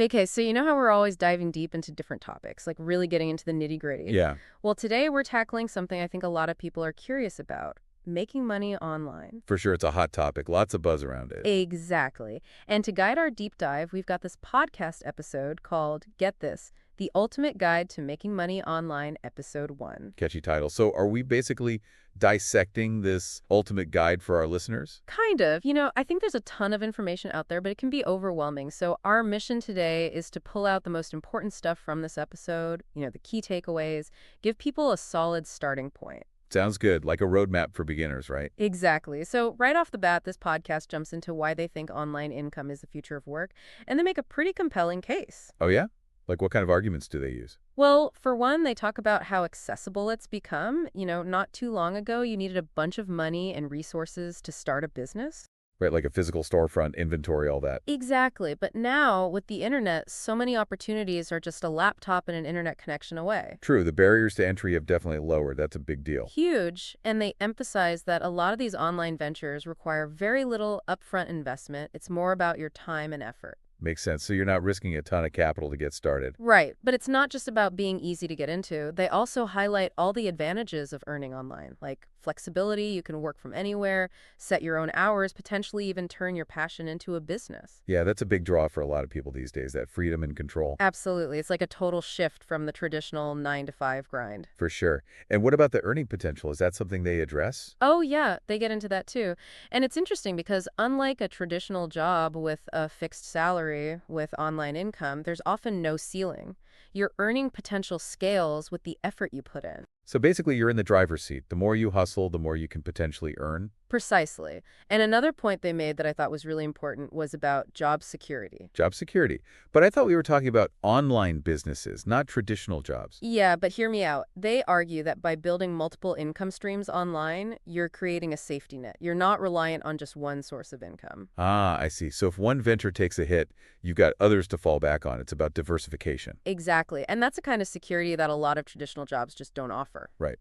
Okay, so you know how we're always diving deep into different topics, like really getting into the nitty-gritty? Yeah, Well, today we're tackling something I think a lot of people are curious about, making money online. for sure. It's a hot topic. Lots of buzz around it. Exactly. And to guide our deep dive, we've got this podcast episode called Get This, The Ultimate Guide to Making Money Online, Episode 1. Catchy title. So are we basically dissecting this ultimate guide for our listeners? Kind of. I think there's a ton of information out there, but it can be overwhelming. So our mission today is to pull out the most important stuff from this episode, the key takeaways, give people a solid starting point. Sounds good. Like a roadmap for beginners, right? Exactly. So right off the bat, this podcast jumps into why they think online income is the future of work, and they make a pretty compelling case. Oh, yeah? Like what kind of arguments do they use? Well, for one, they talk about how accessible it's become. Not too long ago, you needed a bunch of money and resources to start a business. Right, like a physical storefront, inventory, all that. Exactly. But now, with the internet, so many opportunities are just a laptop and an internet connection away. True, the barriers to entry have definitely lowered. That's a big deal. Huge. And they emphasize that a lot of these online ventures require very little upfront investment. It's more about your time and effort. Makes sense. So you're not risking a ton of capital to get started. Right. But it's not just about being easy to get into. They also highlight all the advantages of earning online, like flexibility, you can work from anywhere, set your own hours, potentially even turn your passion into a business. Yeah, that's a big draw for a lot of people these days, that freedom and control. Absolutely. It's like a total shift from the traditional 9 to 5 grind. For sure. And what about the earning potential? Is that something they address? Oh, yeah, they get into that too. And it's interesting because unlike a traditional job with a fixed salary with online income, there's often no ceiling. Your earning potential scales with the effort you put in. So basically, you're in the driver's seat. The more you hustle, the more you can potentially earn. Precisely. And another point they made that I thought was really important was about job security. Job security. But I thought we were talking about online businesses, not traditional jobs. Yeah, but hear me out. They argue that by building multiple income streams online, you're creating a safety net. You're not reliant on just one source of income. Ah, I see. So if one venture takes a hit, you've got others to fall back on. It's about diversification. Exactly. And that's a kind of security that a lot of traditional jobs just don't offer. Right.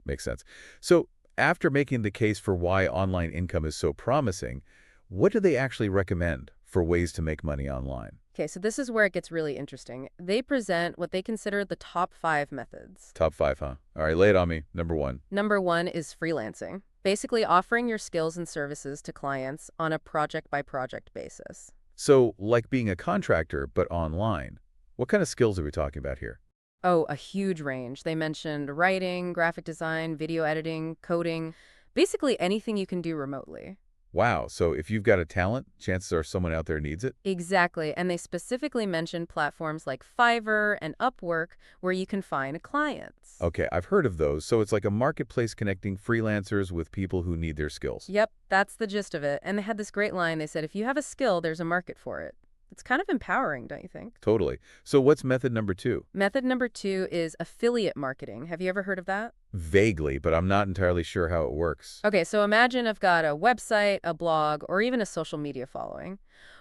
Makes sense. So after making the case for why online income is so promising, what do they actually recommend for ways to make money online? Okay, so this is where it gets really interesting. They present what they consider the top 5 methods. Top 5, huh? All right, lay it on me. Number 1. Number 1 is freelancing, basically offering your skills and services to clients on a project-by-project basis. So like being a contractor, but online. What kind of skills are we talking about here? Oh, a huge range. They mentioned writing, graphic design, video editing, coding, basically anything you can do remotely. Wow, so if you've got a talent, chances are someone out there needs it? Exactly, and they specifically mentioned platforms like Fiverr and Upwork where you can find clients. Okay, I've heard of those. So it's like a marketplace connecting freelancers with people who need their skills. Yep, that's the gist of it. And they had this great line. They said, if you have a skill, there's a market for it. It's kind of empowering, don't you think? Totally. So what's method number 2? Method number 2 is affiliate marketing. Have you ever heard of that? Vaguely, but I'm not entirely sure how it works. Okay, so imagine I've got a website, a blog, or even a social media following.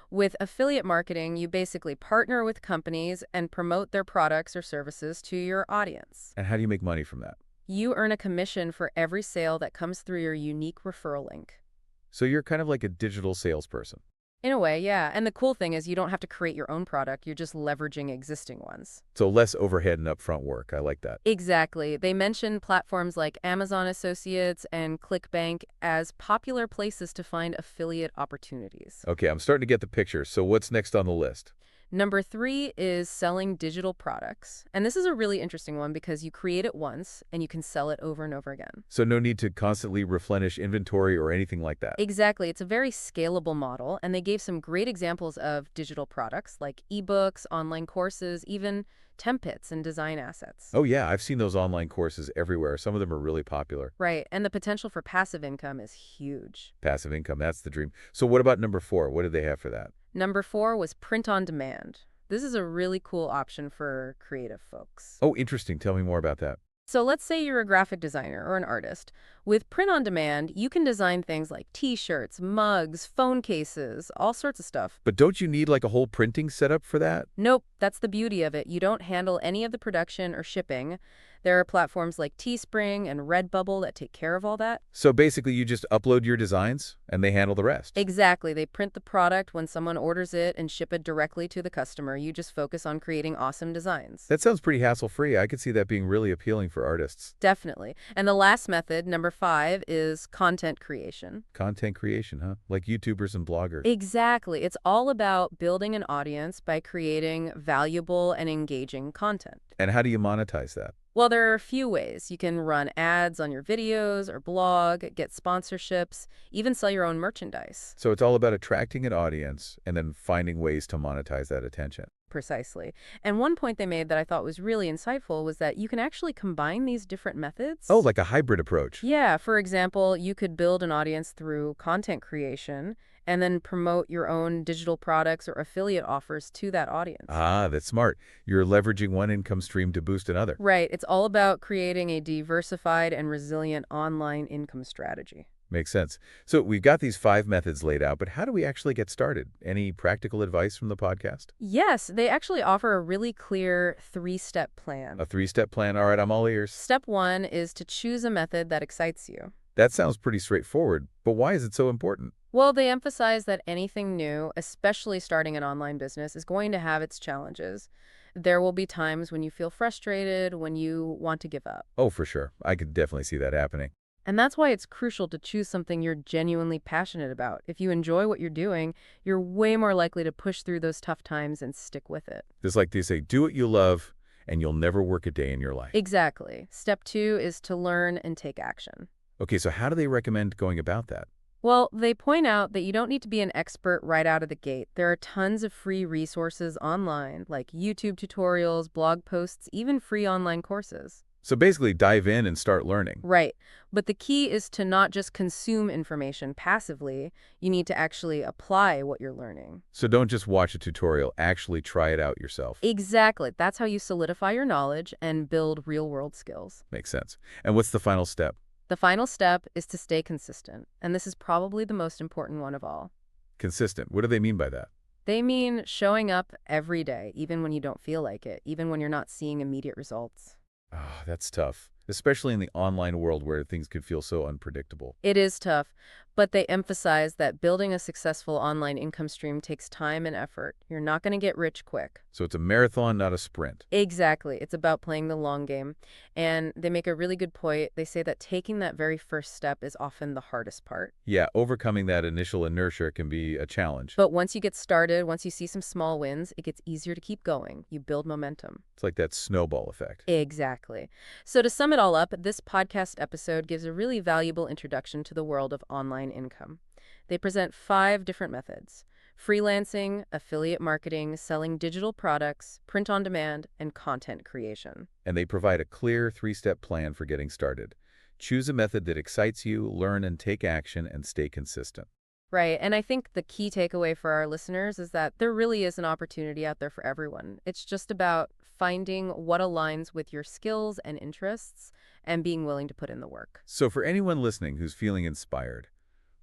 With affiliate marketing, you basically partner with companies and promote their products or services to your audience. And how do you make money from that? You earn a commission for every sale that comes through your unique referral link. So you're kind of like a digital salesperson. In a way, yeah. And the cool thing is you don't have to create your own product. You're just leveraging existing ones. So less overhead and upfront work. I like that. Exactly. They mentioned platforms like Amazon Associates and ClickBank as popular places to find affiliate opportunities. Okay, I'm starting to get the picture. So what's next on the list? Number 3 is selling digital products. And this is a really interesting one because you create it once and you can sell it over and over again. So no need to constantly replenish inventory or anything like that. Exactly. It's a very scalable model, and they gave some great examples of digital products like eBooks, online courses, even templates and design assets. Oh yeah, I've seen those online courses everywhere. Some of them are really popular. Right, and the potential for passive income is huge. Passive income, that's the dream. So what about number 4? What did they have for that? Number 4 was print on demand. This is a really cool option for creative folks. Oh, interesting. Tell me more about that. So let's say you're a graphic designer or an artist. With print on demand, you can design things like t-shirts, mugs, phone cases, all sorts of stuff. But don't you need like a whole printing setup for that? Nope, That's the beauty of it. You don't handle any of the production or shipping. There are platforms like Teespring and Redbubble that take care of all that. So basically, you just upload your designs, and they handle the rest. Exactly. They print the product when someone orders it and ship it directly to the customer. You just focus on creating awesome designs. That sounds pretty hassle-free. I could see that being really appealing for artists. Definitely. And the last method, number 5, is content creation. Content creation, huh? Like YouTubers and bloggers. Exactly. It's all about building an audience by creating valuable and engaging content. And how do you monetize that? Well, there are a few ways. You can run ads on your videos or blog, get sponsorships, even sell your own merchandise. So it's all about attracting an audience and then finding ways to monetize that attention. Precisely. And one point they made that I thought was really insightful was that you can actually combine these different methods. Oh, like a hybrid approach. Yeah, for example, you could build an audience through content creation and then promote your own digital products or affiliate offers to that audience. Ah, that's smart. You're leveraging one income stream to boost another. Right. It's all about creating a diversified and resilient online income strategy. Makes sense. So we've got these 5 methods laid out, but how do we actually get started? Any practical advice from the podcast? Yes, they actually offer a really clear 3-step plan. A 3-step plan? All right, I'm all ears. Step 1 is to choose a method that excites you. That sounds pretty straightforward, but why is it so important? Well, they emphasize that anything new, especially starting an online business, is going to have its challenges. There will be times when you feel frustrated, when you want to give up. Oh, for sure. I could definitely see that happening. And that's why it's crucial to choose something you're genuinely passionate about. If you enjoy what you're doing, you're way more likely to push through those tough times and stick with it. Just like they say, do what you love, and you'll never work a day in your life. Exactly. Step 2 is to learn and take action. Okay, so how do they recommend going about that? Well, they point out that you don't need to be an expert right out of the gate. There are tons of free resources online, like YouTube tutorials, blog posts, even free online courses. So basically, dive in and start learning. Right. But the key is to not just consume information passively. You need to actually apply what you're learning. So don't just watch a tutorial, actually try it out yourself. Exactly. That's how you solidify your knowledge and build real-world skills. Makes sense. And what's the final step? The final step is to stay consistent, and this is probably the most important one of all. Consistent. What do they mean by that? They mean showing up every day, even when you don't feel like it, even when you're not seeing immediate results. Oh, that's tough, especially in the online world where things could feel so unpredictable. It is tough, but they emphasize that building a successful online income stream takes time and effort. You're not going to get rich quick. So it's a marathon, not a sprint. Exactly. It's about playing the long game. And they make a really good point. They say that taking that very first step is often the hardest part. Yeah, overcoming that initial inertia can be a challenge. But once you get started, once you see some small wins, it gets easier to keep going. You build momentum. It's like that snowball effect. Exactly. So to sum it all up, this podcast episode gives a really valuable introduction to the world of online income. They present 5 different methods: freelancing, affiliate marketing, selling digital products, print on demand, and content creation. And they provide a clear 3-step plan for getting started. Choose a method that excites you, learn and take action, and stay consistent. Right. And I think the key takeaway for our listeners is that there really is an opportunity out there for everyone. It's just about finding what aligns with your skills and interests and being willing to put in the work. So for anyone listening who's feeling inspired,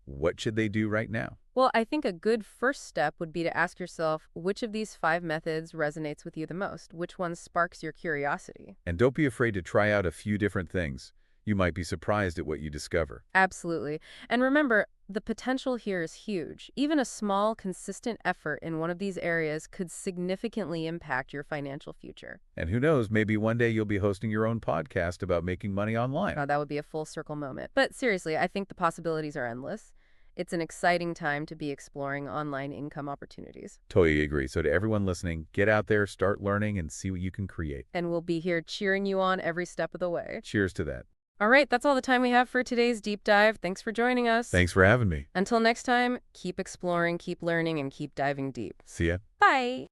what should they do right now? Well, I think a good first step would be to ask yourself which of these 5 methods resonates with you the most, which one sparks your curiosity. And don't be afraid to try out a few different things. You might be surprised at what you discover. Absolutely. And remember, the potential here is huge. Even a small, consistent effort in one of these areas could significantly impact your financial future. And who knows, maybe one day you'll be hosting your own podcast about making money online. That would be a full circle moment. But seriously, I think the possibilities are endless. It's an exciting time to be exploring online income opportunities. Totally agree. So to everyone listening, get out there, start learning, and see what you can create. And we'll be here cheering you on every step of the way. Cheers to that. All right, that's all the time we have for today's deep dive. Thanks for joining us. Thanks for having me. Until next time, keep exploring, keep learning, and keep diving deep. See ya. Bye.